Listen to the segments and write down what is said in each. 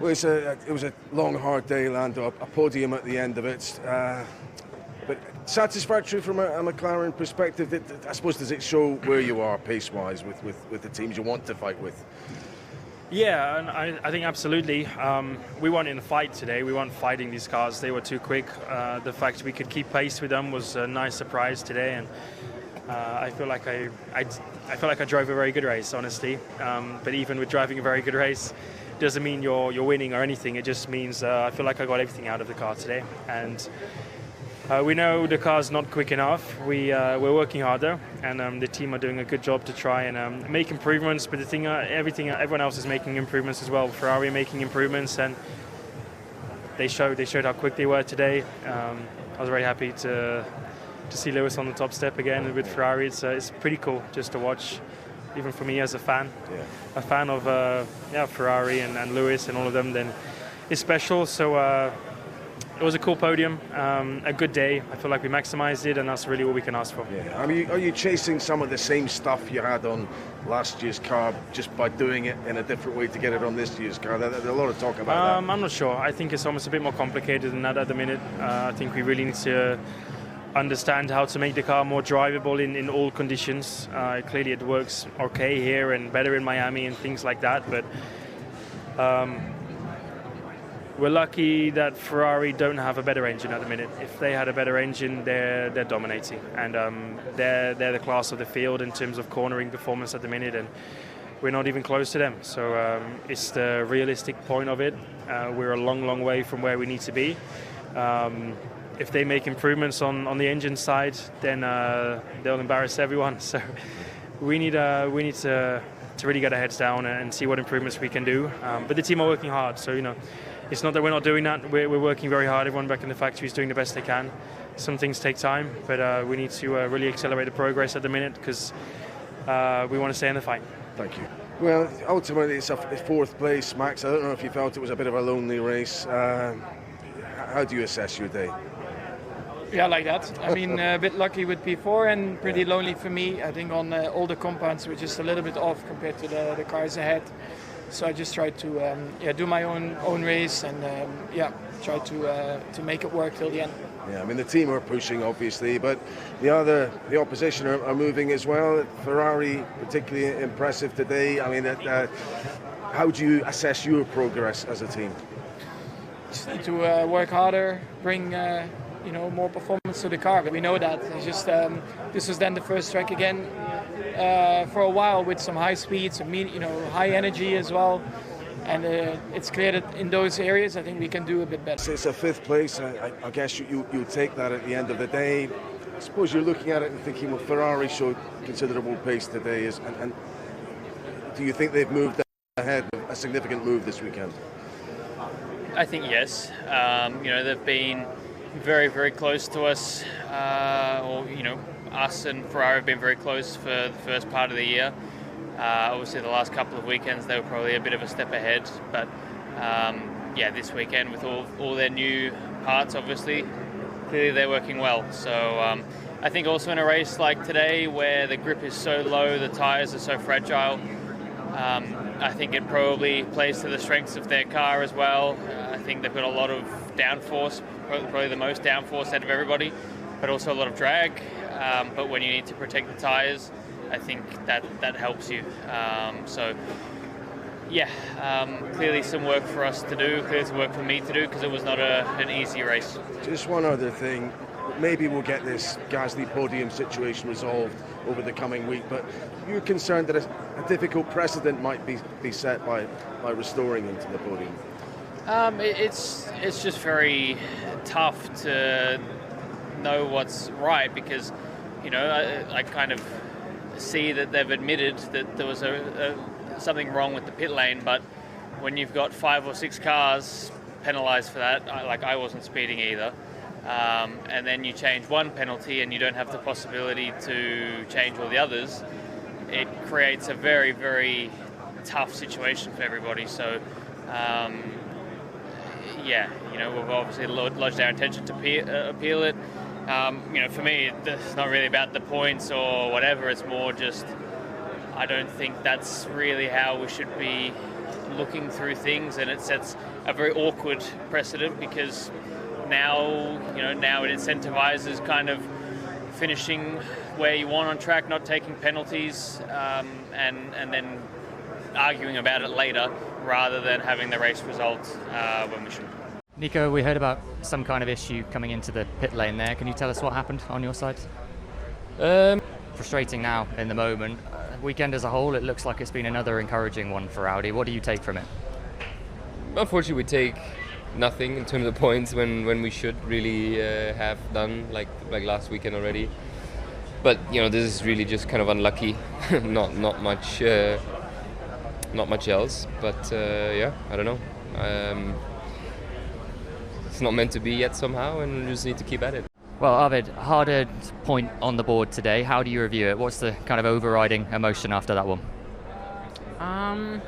Well, it was a long, hard day, Lando. A podium at the end of it. But satisfactory from a McLaren perspective. I suppose, does it show where you are pace-wise with the teams you want to fight with? Yeah, and I think absolutely. We weren't in a fight today. We weren't fighting these cars. They were too quick. The fact we could keep pace with them was a nice surprise today, and I feel like I drove a very good race, honestly. But even with driving a very good race, doesn't mean you're winning or anything. It just means I feel like I got everything out of the car today, and we know the car's not quick enough. We're working harder, and the team are doing a good job to try and make improvements. But the thing, everyone else is making improvements as well. Ferrari making improvements, and they showed how quick they were today. I was very happy to see Lewis on the top step again with Ferrari. It's pretty cool just to watch. Even for me as a fan, a fan of Ferrari and Lewis and all of them, then it's special. So it was a cool podium, a good day. I feel like we maximized it, and that's really all we can ask for. Yeah. I mean, are you chasing some of the same stuff you had on last year's car just by doing it in a different way to get it on this year's car? There's a lot of talk about that. I'm not sure. I think it's almost a bit more complicated than that at the minute. I think we really need to understand how to make the car more drivable in all conditions. Clearly it works okay here and better in Miami and things like that, but we're lucky that Ferrari don't have a better engine at the minute. If they had a better engine, they're dominating, and they're the class of the field in terms of cornering performance at the minute, and we're not even close to them. So it's the realistic point of it. We're a long way from where we need to be. If they make improvements on the engine side, then they'll embarrass everyone. So we need to really get our heads down and see what improvements we can do. But the team are working hard, so it's not that we're not doing that. We're working very hard. Everyone back in the factory is doing the best they can. Some things take time, but we need to really accelerate the progress at the minute because we want to stay in the fight. Thank you. Well, ultimately it's a fourth place, Max. I don't know if you felt it was a bit of a lonely race. How do you assess your day? Yeah, like that. I mean, a bit lucky with P4 and pretty lonely for me. I think on all the compounds we're just a little bit off compared to the cars ahead. So I just tried to do my own race and try to make it work till the end. Yeah, I mean the team are pushing obviously, but the opposition are moving as well. Ferrari particularly impressive today. I mean, how do you assess your progress as a team? Just need to work harder, bring more performance to the car. But we know that. It's just this was then the first track again for a while with some high speeds, high energy as well. And it's clear that in those areas, I think we can do a bit better. It's a fifth place. I guess you'll take that at the end of the day. I suppose you're looking at it and thinking, well, Ferrari showed considerable pace today. And do you think they've moved ahead, a significant move this weekend? I think yes. They've been very, very close to us, us and Ferrari have been very close for the first part of the year. Obviously the last couple of weekends they were probably a bit of a step ahead, but this weekend with all their new parts, obviously, clearly they're working well. So I think also in a race like today where the grip is so low, the tyres are so fragile, I think it probably plays to the strengths of their car as well. I think they've got a lot of downforce, probably the most downforce out of everybody, but also a lot of drag. But when you need to protect the tyres, I think that helps you. Clearly some work for us to do, clearly some work for me to do, because it was not an easy race. Just one other thing. Maybe we'll get this Gasly podium situation resolved over the coming week, but you're concerned that a difficult precedent might be set by restoring him to the podium? It's just very tough to know what's right because, I kind of see that they've admitted that there was something wrong with the pit lane, but when you've got 5 or 6 cars penalised for that, I wasn't speeding either, and then you change one penalty and you don't have the possibility to change all the others, it creates a very, very tough situation for everybody. So we've obviously lodged our intention to appeal it. For me, it's not really about the points or whatever. It's more just I don't think that's really how we should be looking through things, and it sets a very awkward precedent because now it incentivizes kind of finishing where you want on track, not taking penalties, and then arguing about it later rather than having the race result when we should. Nico, we heard about some kind of issue coming into the pit lane there. Can you tell us what happened on your side? Frustrating now in the moment. Weekend as a whole, it looks like it's been another encouraging one for Audi. What do you take from it? Unfortunately, we take nothing in terms of points when we should really have done like last weekend already. But this is really just kind of unlucky. not much else. But I don't know. It's not meant to be yet somehow, and we just need to keep at it. Well, Arvid, harder point on the board today. How do you review it? What's the kind of overriding emotion after that one? I'm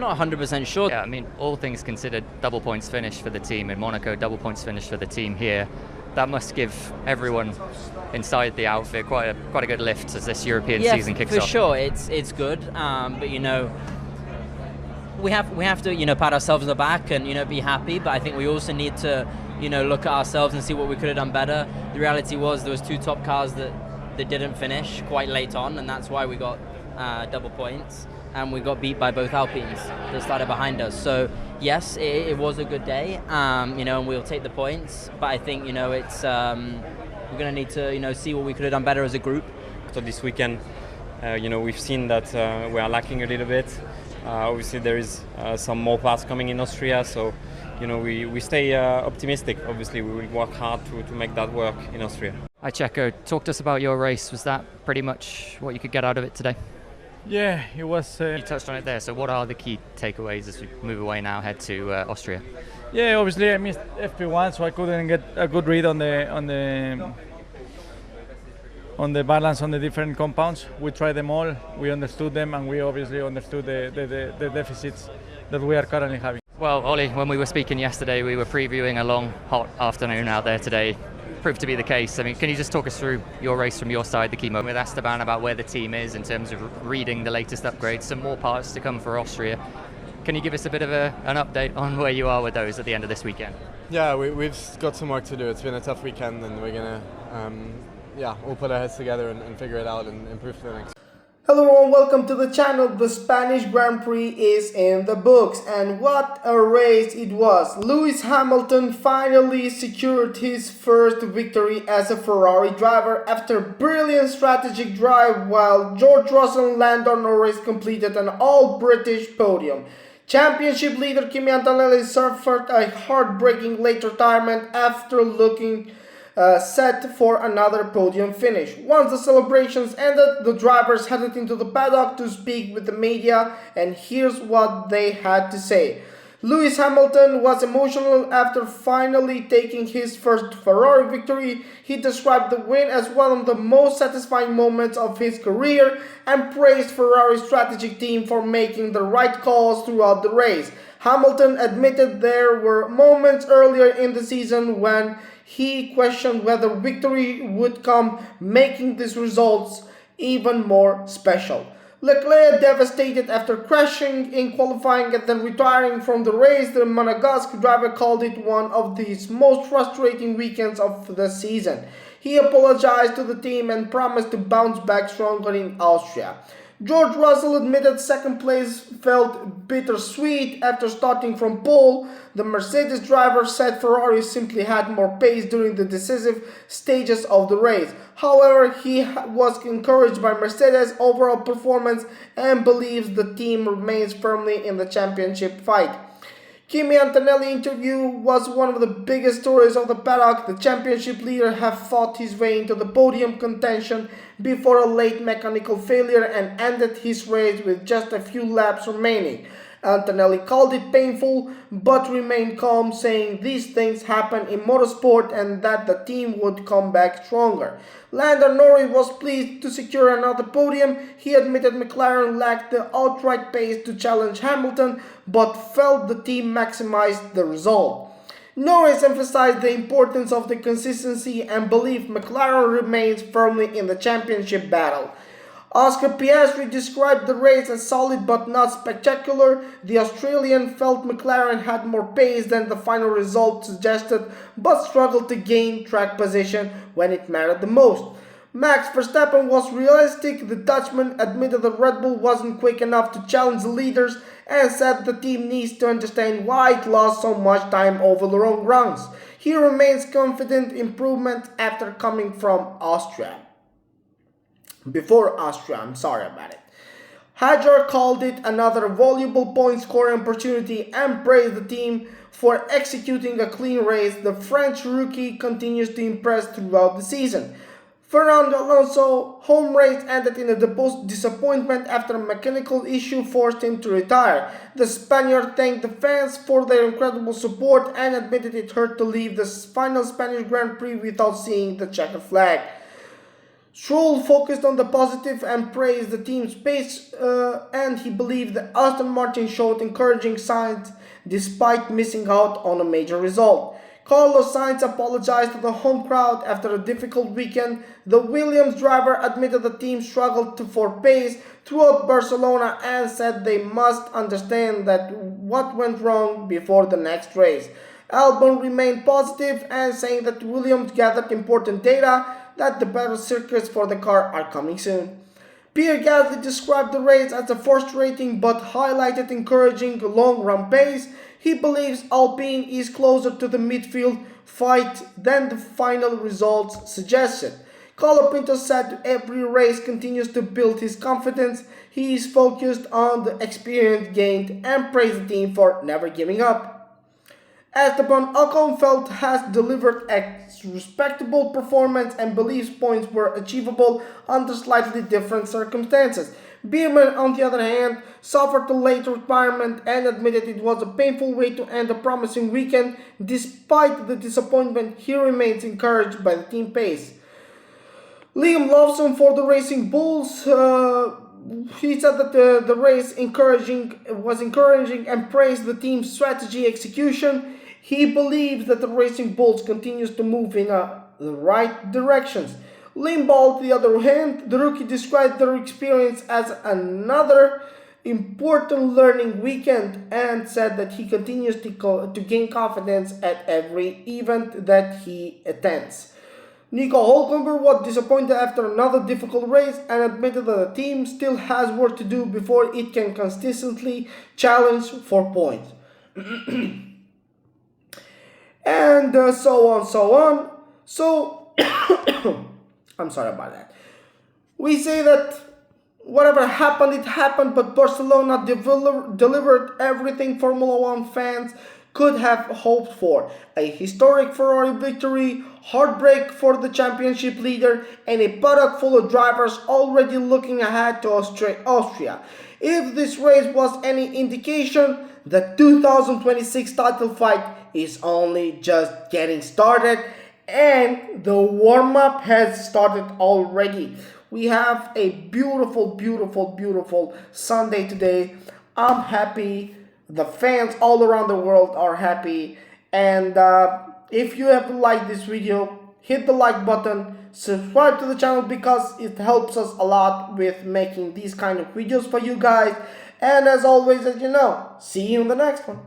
not 100% sure. Yeah, I mean, all things considered, double points finish for the team in Monaco, double points finish for the team here. That must give everyone inside the outfit quite a good lift as this European season kicks off. For sure, it's good. But we have to pat ourselves on the back and be happy. But I think we also need to look at ourselves and see what we could have done better. The reality was there was 2 top cars that didn't finish quite late on, and that's why we got double points. And we got beat by both Alpines that started behind us. So yes, it was a good day, and we'll take the points. But I think it's we're going to need to see what we could have done better as a group. So this weekend, we've seen that we are lacking a little bit. Obviously, there is some more parts coming in Austria, so we stay optimistic. Obviously, we will work hard to make that work in Austria. Hi, Checo. Talk to us about your race. Was that pretty much what you could get out of it today? Yeah, it was. You touched on it there. So what are the key takeaways as we move away now, head to Austria? Yeah, obviously I missed FP1, so I couldn't get a good read on the balance on the different compounds. We tried them all, we understood them, and we obviously understood the deficits that we are currently having. Well, Ollie, when we were speaking yesterday, we were previewing a long, hot afternoon out there today. Proved to be the case. I mean, can you just talk us through your race from your side, the key moment with Esteban, about where the team is in terms of reading the latest upgrades, some more parts to come for Austria. Can you give us a bit of an update on where you are with those at the end of this weekend? Yeah, we've got some work to do. It's been a tough weekend, and we're going to we'll put our heads together and figure it out and improve for the next. Hello everyone, welcome to the channel. The Spanish Grand Prix is in the books, and what a race it was. Lewis Hamilton finally secured his first victory as a Ferrari driver after a brilliant strategic drive, while George Russell and Lando Norris completed an all-British podium. Championship leader Kimi Antonelli suffered a heartbreaking late retirement after looking set for another podium finish. Once the celebrations ended, the drivers headed into the paddock to speak with the media, and here's what they had to say. Lewis Hamilton was emotional after finally taking his first Ferrari victory. He described the win as one of the most satisfying moments of his career and praised Ferrari's strategic team for making the right calls throughout the race. Hamilton admitted there were moments earlier in the season when he questioned whether victory would come, making these results even more special. Leclerc, devastated after crashing in qualifying and then retiring from the race, the Monegasque driver called it one of his most frustrating weekends of the season. He apologized to the team and promised to bounce back stronger in Austria. George Russell admitted second place felt bittersweet after starting from pole. The Mercedes driver said Ferrari simply had more pace during the decisive stages of the race. However, he was encouraged by Mercedes' overall performance and believes the team remains firmly in the championship fight. Kimi Antonelli interview was one of the biggest stories of the paddock. The championship leader had fought his way into the podium contention before a late mechanical failure and ended his race with just a few laps remaining. Antonelli called it painful but remained calm, saying these things happen in motorsport and that the team would come back stronger. Lando Norris was pleased to secure another podium. He admitted McLaren lacked the outright pace to challenge Hamilton but felt the team maximized the result. Norris emphasized the importance of the consistency and believed McLaren remains firmly in the championship battle. Oscar Piastri described the race as solid but not spectacular. The Australian felt McLaren had more pace than the final result suggested, but struggled to gain track position when it mattered the most. Max Verstappen was realistic. The Dutchman admitted that Red Bull wasn't quick enough to challenge the leaders and said the team needs to understand why it lost so much time over the long runs. He remains confident improvement after coming from Austria. Before Austria, I'm sorry about it. Hajar called it another valuable point scoring opportunity and praised the team for executing a clean race. The French rookie continues to impress throughout the season. Fernando Alonso's home race ended in a disappointment after a mechanical issue forced him to retire. The Spaniard thanked the fans for their incredible support and admitted it hurt to leave the final Spanish Grand Prix without seeing the checkered flag. Stroll focused on the positive and praised the team's pace, and he believed that Aston Martin showed encouraging signs despite missing out on a major result. Carlos Sainz apologized to the home crowd after a difficult weekend. The Williams driver admitted the team struggled for pace throughout Barcelona and said they must understand that what went wrong before the next race. Albon remained positive and saying that Williams gathered important data that the better circuits for the car are coming soon. Pierre Gasly described the race as a frustrating but highlighted encouraging long-run pace. He believes Alpine is closer to the midfield fight than the final results suggested. Colapinto said every race continues to build his confidence. He is focused on the experience gained and praised the team for never giving up. Esteban Ocon felt has delivered a respectable performance and believes points were achievable under slightly different circumstances. Beerman, on the other hand, suffered a late retirement and admitted it was a painful way to end a promising weekend. Despite the disappointment, he remains encouraged by the team pace. Liam Lawson for the Racing Bulls, he said that the race was encouraging and praised the team's strategy execution. He believes that the Racing Bulls continues to move in the right directions. Limbaugh, on the other hand, the rookie described their experience as another important learning weekend and said that he continues to gain confidence at every event that he attends. Nico Hülkenberg was disappointed after another difficult race and admitted that the team still has work to do before it can consistently challenge for points. And so on. So, I'm sorry about that. We say that whatever happened, it happened, but Barcelona delivered everything Formula One fans could have hoped for. A historic Ferrari victory, heartbreak for the championship leader, and a paddock full of drivers already looking ahead to Austria. If this race was any indication, the 2026 title fight is only just getting started, and the warm-up has started already. We have a beautiful Sunday today. I'm happy. The fans all around the world are happy. And if you have liked this video, hit the like button, subscribe to the channel because it helps us a lot with making these kind of videos for you guys. And as always, as you know, see you in the next one.